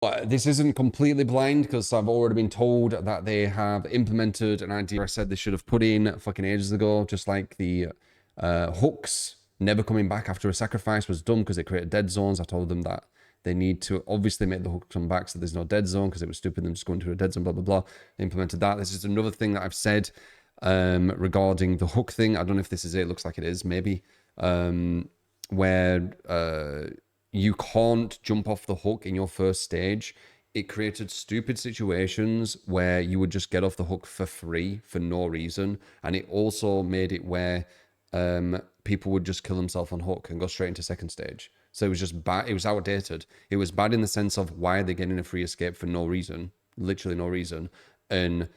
But this isn't completely blind because I've already been told that they have implemented an idea I said they should have put in fucking ages ago, just like the hooks never coming back after a sacrifice was dumb because it created dead zones. I told them that they need to obviously make the hook come back so there's no dead zone because it was stupid them just going to a dead zone, blah, blah, blah. They implemented that. This is another thing that I've said regarding the hook thing. I don't know if this is it. It looks like it is, maybe. Where you can't jump off the hook in your first stage. It created stupid situations where you would just get off the hook for free for no reason. And it also made it where people would just kill themselves on hook and go straight into second stage. So it was just bad. It was outdated. It was bad in the sense of why are they getting a free escape for no reason, literally no reason, and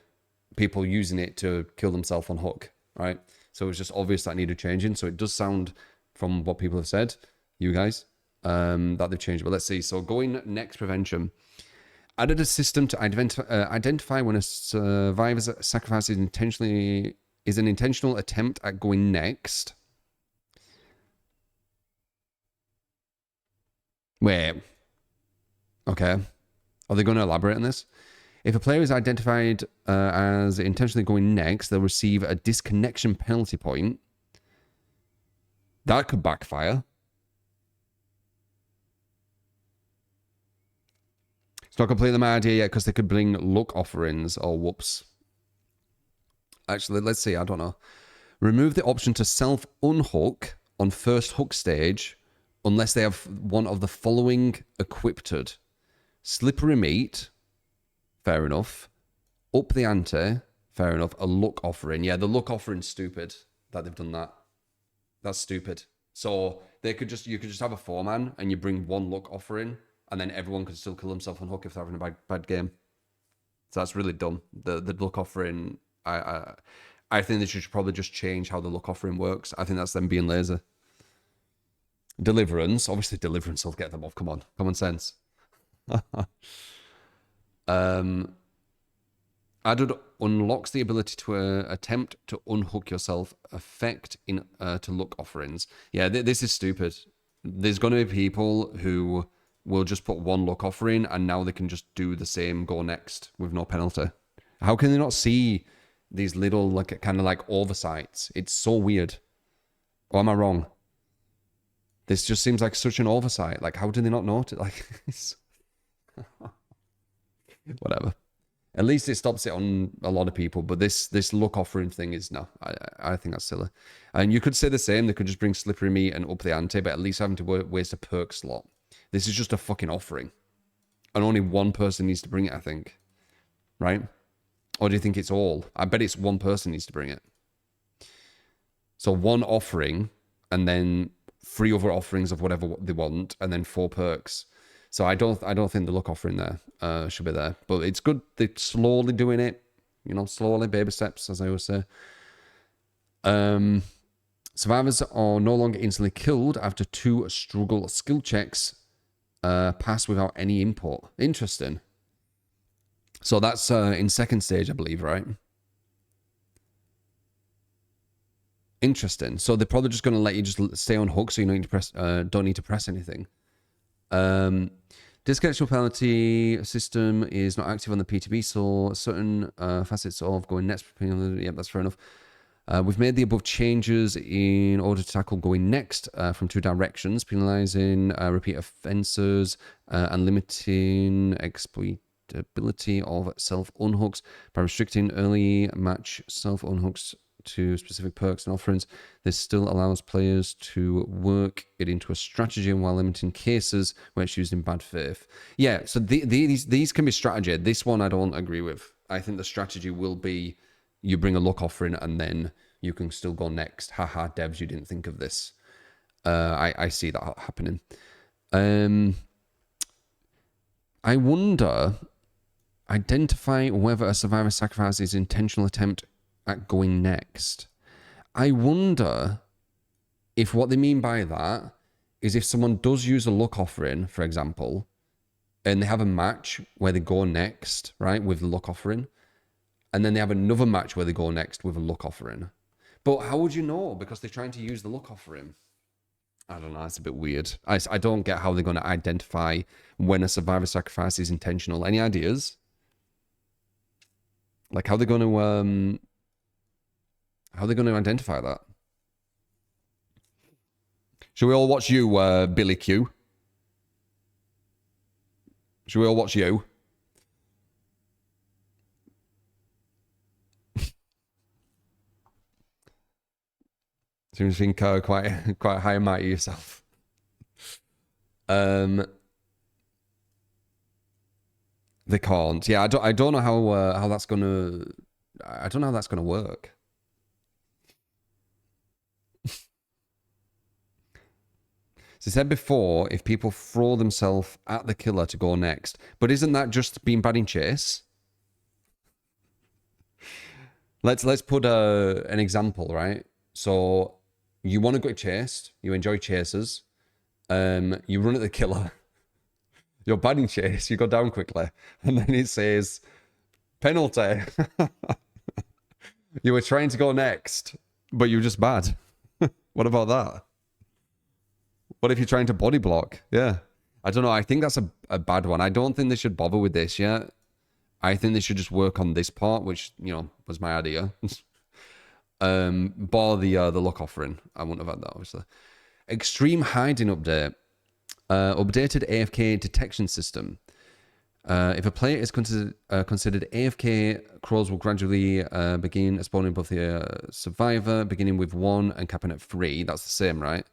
people using it to kill themselves on hook, right? So it was just obvious that needed changing. So it does sound, from what people have said, you guys, that they've changed. But let's see. So going next, prevention. Added a system to identify when a survivor's sacrifice is an intentional attempt at going next. Wait. Okay. Are they going to elaborate on this? If a player is identified as intentionally going next, they'll receive a disconnection penalty point. That could backfire. It's not completely my idea yet because they could bring luck offerings or whoops. Actually, let's see. I don't know. Remove the option to self-unhook on first hook stage unless they have one of the following equipped. Slippery meat. Fair enough. Up the ante. Fair enough. A luck offering. Yeah, the luck offering's stupid that they've done that. That's stupid. So you could just have a 4-man and you bring one luck offering and then everyone could still kill themselves on hook if they're having a bad game. So that's really dumb. The luck offering, I think they should probably just change how the luck offering works. I think that's them being lazy. Deliverance, obviously Deliverance will get them off. Come on, common sense. Added unlocks the ability to attempt to unhook yourself, effect in to luck offerings. Yeah, this is stupid. There's going to be people who will just put one luck offering and now they can just do the same go next with no penalty. How can they not see these little like kind of like oversights? It's so weird. Or am I wrong? This just seems like such an oversight. Like, how do they not notice? Like, whatever. At least it stops it on a lot of people. But this luck offering thing is no. I think that's silly. And you could say the same. They could just bring slippery meat and up the ante, but at least having to waste a perk slot. This is just a fucking offering. And only one person needs to bring it, I think. Right? Or do you think it's all? I bet it's one person needs to bring it. So one offering and then 3 other offerings of whatever they want and then 4 perks. So I don't think the luck offering there should be there. But it's good they're slowly doing it. You know, slowly, baby steps, as I always say. Survivors are no longer instantly killed after 2 struggle skill checks pass without any input. Interesting. So that's in second stage, I believe, right? Interesting. So they're probably just going to let you just stay on hook, so you don't need to press anything. Disconnection penalty system is not active on the PTB, so certain facets of going next. Yep, that's fair enough. We've made the above changes in order to tackle going next from 2 directions, penalizing repeat offences and limiting exploitability of self-unhooks by restricting early match self-unhooks to specific perks and offerings. This still allows players to work it into a strategy while limiting cases where it's used in bad faith. Yeah, so these can be strategy. This one I don't agree with. I think the strategy will be you bring a luck offering and then you can still go next. Haha, devs, you didn't think of this. I see that happening. I wonder, identify whether a survivor sacrifices intentional attempt at going next. I wonder if what they mean by that is if someone does use a luck offering, for example, and they have a match where they go next, right, with the luck offering, and then they have another match where they go next with a luck offering. But how would you know? Because they're trying to use the luck offering. I don't know. It's a bit weird. I don't get how they're going to identify when a survivor sacrifice is intentional. Any ideas? Like how they're going to identify that? Should we all watch you, Billy Q? Should we all watch you? Seems to think quite high and mighty yourself. They can't. Yeah, I don't know how that's gonna. I don't know how that's gonna work. So said before, if people throw themselves at the killer to go next, but isn't that just being bad in chase? Let's put an example, right? So you want to go chased, you enjoy chasers, you run at the killer, you're bad in chase, you go down quickly, and then it says penalty. You were trying to go next, but you're just bad. What about that? What if you're trying to body block? Yeah. I don't know. I think that's a bad one. I don't think they should bother with this yet. I think they should just work on this part, which, you know, was my idea. Bar the luck offering. I wouldn't have had that, obviously. Extreme hiding update. Updated AFK detection system. If a player is considered AFK, crows will gradually begin spawning above the survivor, beginning with 1 and capping at 3. That's the same, right?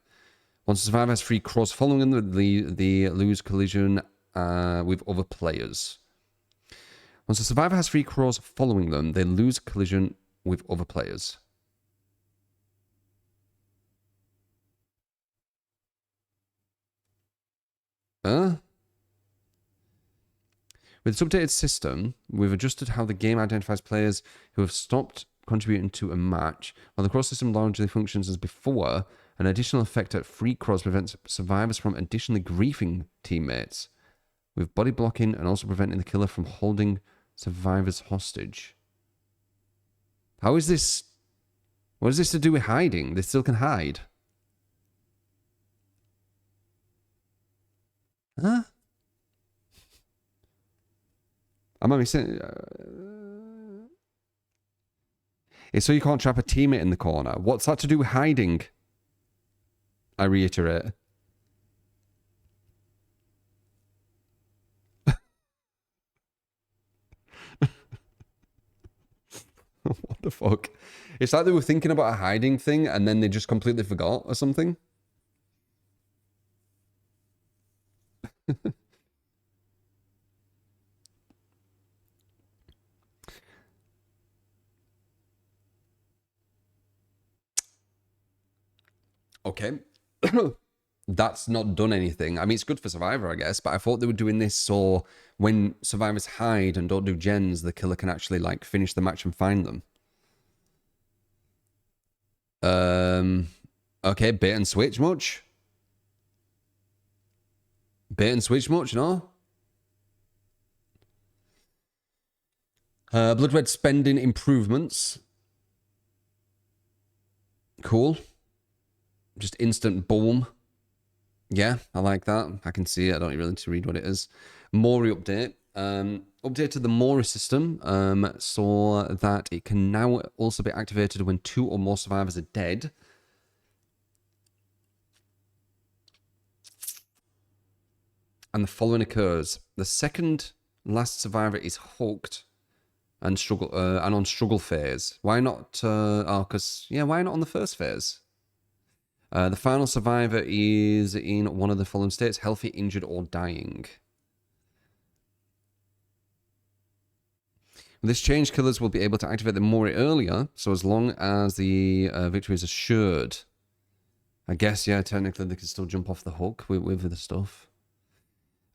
Once the survivor has 3 crows following them, they lose collision with other players. Once the survivor has 3 crows following them, they lose collision with other players. With this updated system, we've adjusted how the game identifies players who have stopped contributing to a match. While the cross system largely functions as before, an additional effect at 3 crows prevents survivors from additionally griefing teammates, with body blocking and also preventing the killer from holding survivors hostage. How is this? What is this to do with hiding? They still can hide. Huh? Am I missing? It's so you can't trap a teammate in the corner. What's that to do with hiding? I reiterate. What the fuck? It's like they were thinking about a hiding thing and then they just completely forgot or something. Okay. That's not done anything. I mean, it's good for Survivor, I guess, but I thought they were doing this so when survivors hide and don't do gens, the killer can actually, like, finish the match and find them. Okay, bait and switch much? Bait and switch much, no? Blood red spending improvements. Cool. Just instant boom. Yeah, I like that. I can see it. I don't really need to read what it is. Mori update. Updated the Mori system so that it can now also be activated when 2 or more survivors are dead. And the following occurs. The second last survivor is hooked and on struggle phase. Why not? Why not on the first phase? The final survivor is in one of the following states: healthy, injured, or dying. With this change, killers will be able to activate the Mori earlier, so as long as the victory is assured. I guess, yeah, technically they can still jump off the hook with the stuff.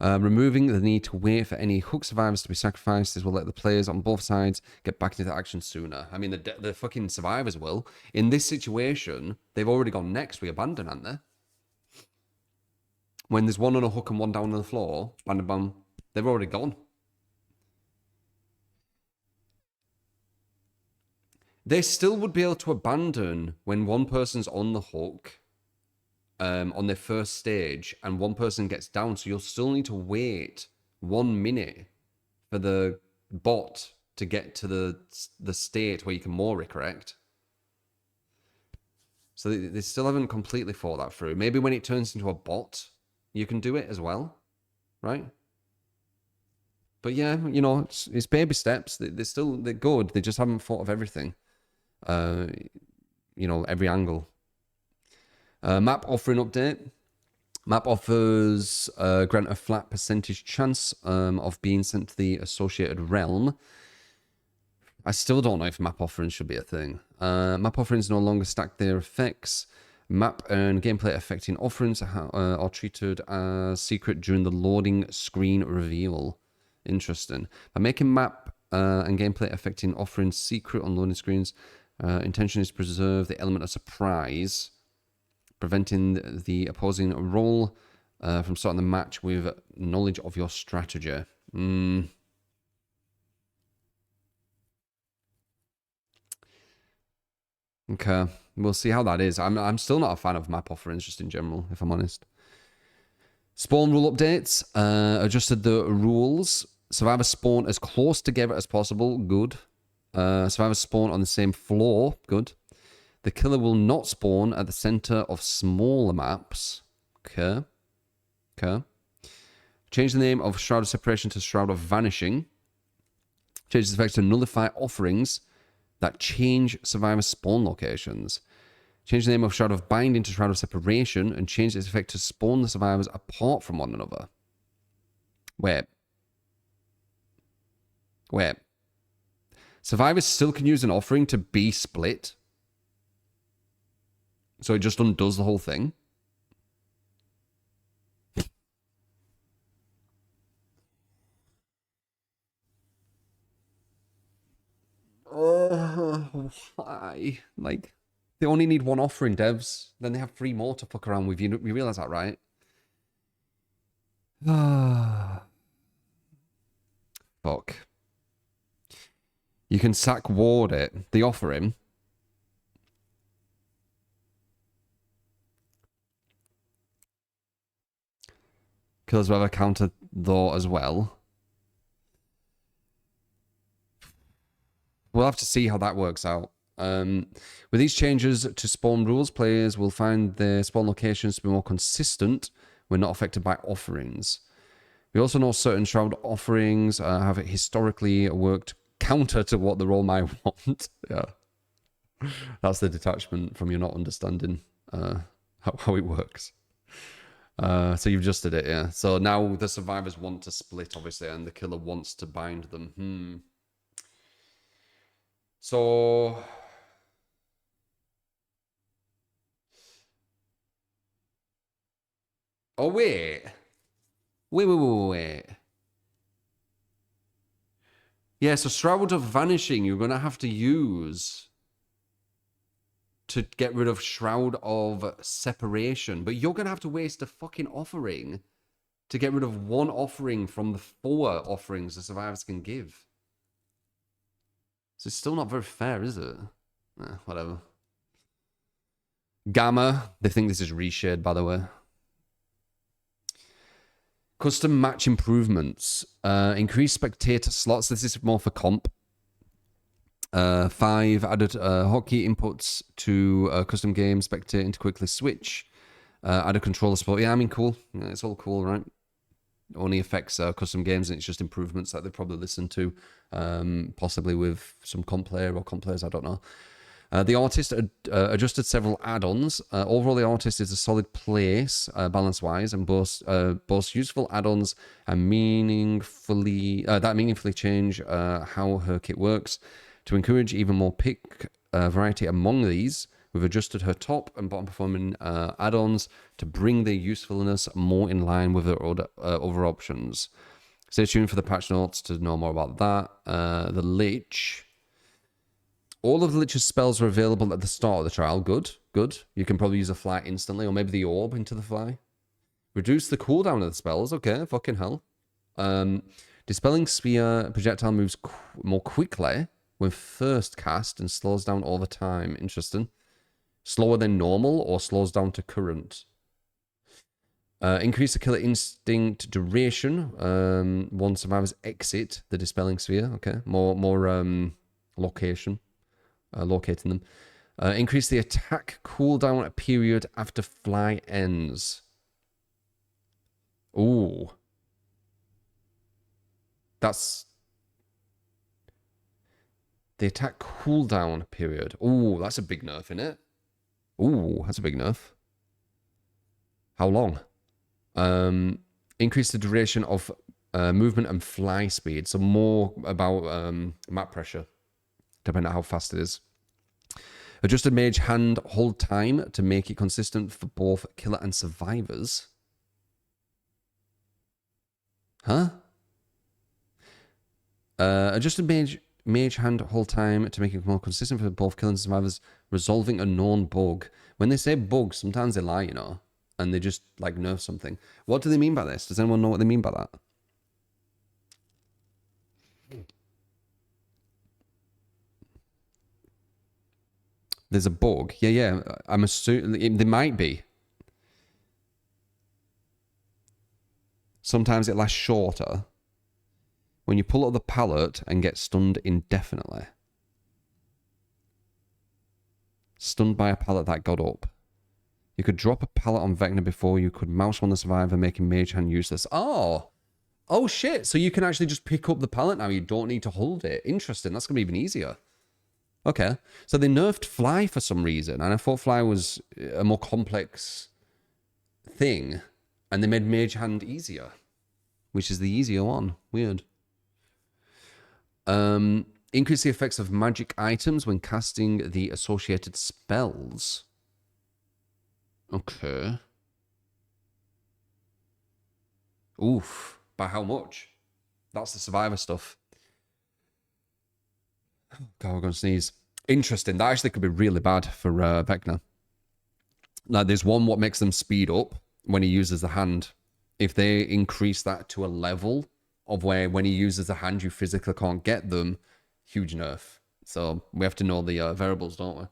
Removing the need to wait for any hook survivors to be sacrificed. This will let the players on both sides get back into action sooner. I mean, the fucking survivors will. In this situation, they've already gone next. We abandon, aren't they? When there's one on a hook and one down on the floor, bam, bam, they've already gone. They still would be able to abandon when one person's on the hook on their first stage and one person gets down, so you'll still need to wait 1 minute for the bot to get to the state where you can Mori, correct? So they still haven't completely thought that through. Maybe when it turns into a bot, you can do it as well, right? But yeah, you know, it's baby steps. They're good. They just haven't thought of everything. You know, every angle. Map offering update. Map offers grant a flat percentage chance of being sent to the associated realm. I still don't know if map offerings should be a thing. Map offerings no longer stack their effects. Map and gameplay affecting offerings are treated as secret during the loading screen reveal. Interesting. By making map and gameplay affecting offerings secret on loading screens, intention is to preserve the element of surprise, preventing the opposing role from starting the match with knowledge of your strategy. Okay, we'll see how that is. I'm still not a fan of map offerings just in general, if I'm honest. Spawn rule updates. Adjusted the rules. Survivors spawn as close together as possible. Good. Survivors spawn on the same floor. Good. The killer will not spawn at the center of smaller maps. Okay. Okay. Change the name of Shroud of Separation to Shroud of Vanishing. Change its effect to nullify offerings that change survivor spawn locations. Change the name of Shroud of Binding to Shroud of Separation and change its effect to spawn the survivors apart from one another. Wait. Survivors still can use an offering to be split. So it just undoes the whole thing. Why? Like, they only need one offering, devs. Then they have 3 more to fuck around with. You realize that, right? Fuck. You can sack ward it. They offer him. Killers will have a counter though as well. We'll have to see how that works out. With these changes to spawn rules, players will find their spawn locations to be more consistent when not affected by offerings. We also know certain Shroud offerings have historically worked counter to what the role might want. Yeah. That's the detachment from you not understanding how it works. So you've adjusted it, yeah. So now the survivors want to split, obviously, and the killer wants to bind them. So... Oh, wait. Wait. Yeah, so Shroud of Vanishing, you're going to have to use to get rid of Shroud of Separation. But you're going to have to waste a fucking offering to get rid of one offering from the 4 offerings the survivors can give. So it's still not very fair, is it? Whatever. Gamma, they think this is reshared, by the way. Custom match improvements. Increase spectator slots. This is more for comp. 5 added hotkey inputs to custom game spectating to quickly switch. Added controller support. Yeah, I mean, cool. Yeah, it's all cool, right? Only affects custom games, and it's just improvements that they probably listen to, possibly with some comp player or comp players, I don't know. The artist adjusted several add-ons. Overall, the artist is a solid place, balance-wise, and boasts useful add-ons and meaningfully change how her kit works. To encourage even more pick variety among these, we've adjusted her top and bottom performing add-ons to bring their usefulness more in line with her other options. Stay tuned for the patch notes to know more about that. The Lich. All of the Lich's spells are available at the start of the trial. Good. You can probably use a fly instantly, or maybe the orb into the fly. Reduce the cooldown of the spells. Okay, fucking hell. Dispelling Sphere projectile moves more quickly when first cast and slows down over time. Interesting. Slower than normal or slows down to current? Increase the killer instinct duration. One survivors exit the dispelling sphere. Okay, more locating them. Increase the attack cooldown period after fly ends. Ooh. That's the attack cooldown period. Ooh, that's a big nerf, isn't it? Ooh, that's a big nerf. How long? Increase the duration of movement and fly speed. So more about map pressure, depending on how fast it is. Adjusted mage hand hold time to make it consistent for both killer and survivors. Huh? Adjusted mage hand hold time to make it more consistent for both killer and survivors, resolving a known bug. When they say bug, sometimes they lie, you know, and they just like nerf something. What do they mean by this? Does anyone know what they mean by that? There's a bug. Yeah. I'm assuming there might be. Sometimes it lasts shorter. When you pull up the pallet and get stunned indefinitely. Stunned by a pallet that got up. You could drop a pallet on Vecna before you could mouse on the survivor, making Mage Hand useless. Oh shit. So you can actually just pick up the pallet now. You don't need to hold it. Interesting. That's going to be even easier. Okay. So they nerfed Fly for some reason. And I thought Fly was a more complex thing. And they made Mage Hand easier. Which is the easier one. Weird. Increase the effects of magic items when casting the associated spells. Okay. Oof. By how much? That's the survivor stuff. God, we're going to sneeze. Interesting. That actually could be really bad for Vecna. Now, there's one what makes them speed up when he uses the hand. If they increase that to a level of where when he uses the hand, you physically can't get them, huge nerf. So we have to know the variables, don't we?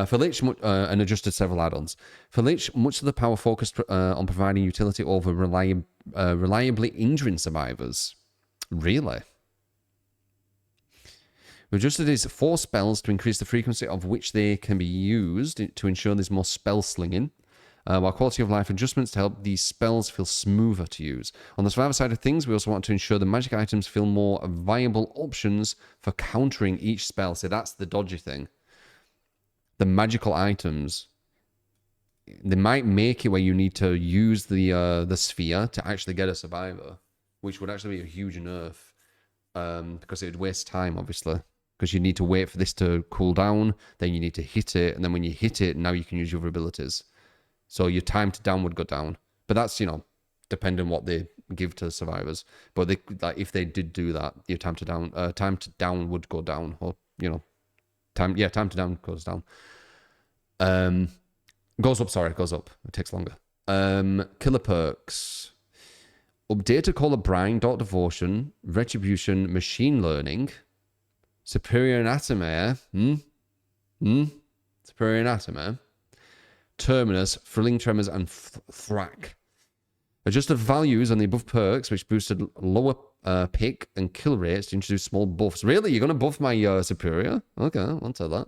For Lich, and adjusted several add-ons. For Lich, much of the power focused on providing utility over reliably injuring survivors. Really? We adjusted his 4 spells to increase the frequency of which they can be used to ensure there's more spell slinging, while quality of life adjustments to help these spells feel smoother to use. On the survivor side of things, we also want to ensure the magic items feel more viable options for countering each spell. So that's the dodgy thing. The magical items, they might make it where you need to use the sphere to actually get a survivor, which would actually be a huge nerf, because it would waste time, obviously. Because you need to wait for this to cool down, then you need to hit it, and then when you hit it, now you can use your other abilities. So your time to down would go down. But that's, you know, depending on what they give to survivors. But they, like, if they did do that, your time to down would go down, or, you know, time to down goes down. Goes up. It takes longer. Killer perks. Updated Caller Brine, Dark Devotion, Retribution, Machine Learning, Superior Anatomy, Superior Anatomy, Terminus, Thrilling Tremors, and Thrack. Adjusted values on the above perks, which boosted lower pick and kill rates to introduce small buffs. Really? You're going to buff my Superior? Okay, I'll tell that.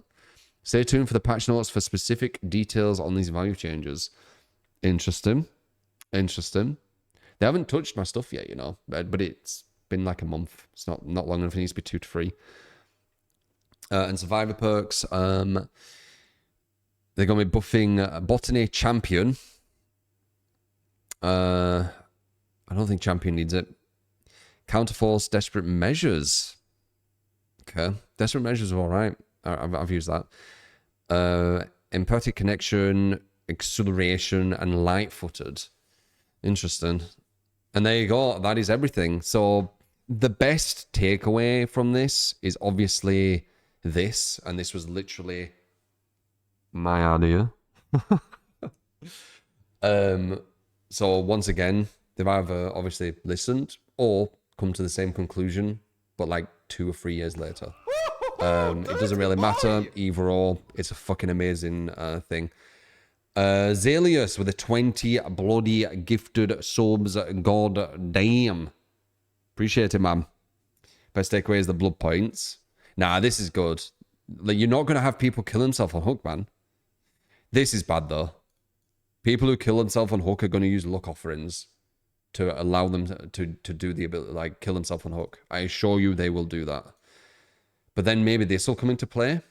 Stay tuned for the patch notes for specific details on these value changes. Interesting. They haven't touched my stuff yet, you know, but it's been like a month. It's not long enough. It needs to be 2 to 3. And survivor perks. They're going to be buffing Botany Champion. I don't think Champion needs it. Counterforce, Desperate Measures. Okay. Desperate Measures are all right. I've used that. Empathic Connection, Acceleration, and Light-Footed. Interesting. And there you go. That is everything. So the best takeaway from this is obviously this. And this was literally my idea. So once again, they've either obviously listened or come to the same conclusion, but like 2 or 3 years later. It doesn't really matter, either or. It's a fucking amazing thing. Zalius with a 20 bloody gifted subs. God damn. Appreciate it, man. Best takeaway is the blood points. Nah, this is good. Like, you're not going to have people kill themselves on hook, man. This is bad, though. People who kill themselves on hook are going to use luck offerings to allow them to do the ability, like, kill themselves on hook. I assure you they will do that. But then maybe this will come into play.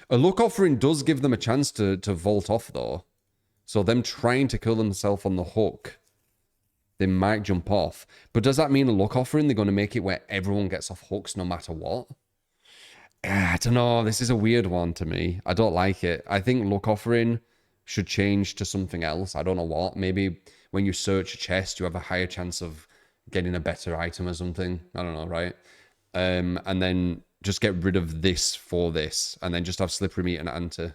A luck offering does give them a chance to vault off, though. So them trying to kill themselves on the hook, they might jump off. But does that mean a luck offering, they're going to make it where everyone gets off hooks no matter what? I don't know. This is a weird one to me. I don't like it. I think luck offering should change to something else. I don't know what. Maybe when you search a chest, you have a higher chance of getting a better item or something. I don't know, right? And then just get rid of this for this, and then just have slippery meat and anti.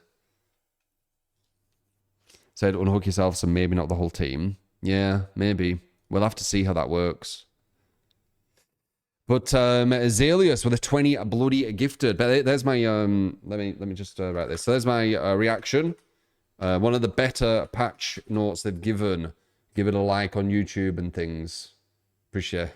Said unhook yourself, so maybe not the whole team. Yeah, maybe. We'll have to see how that works. But Zalius with a 20 bloody gifted. But there's my let me just write this. So there's my reaction. One of the better patch notes they've given. Give it a like on YouTube and things. Appreciate.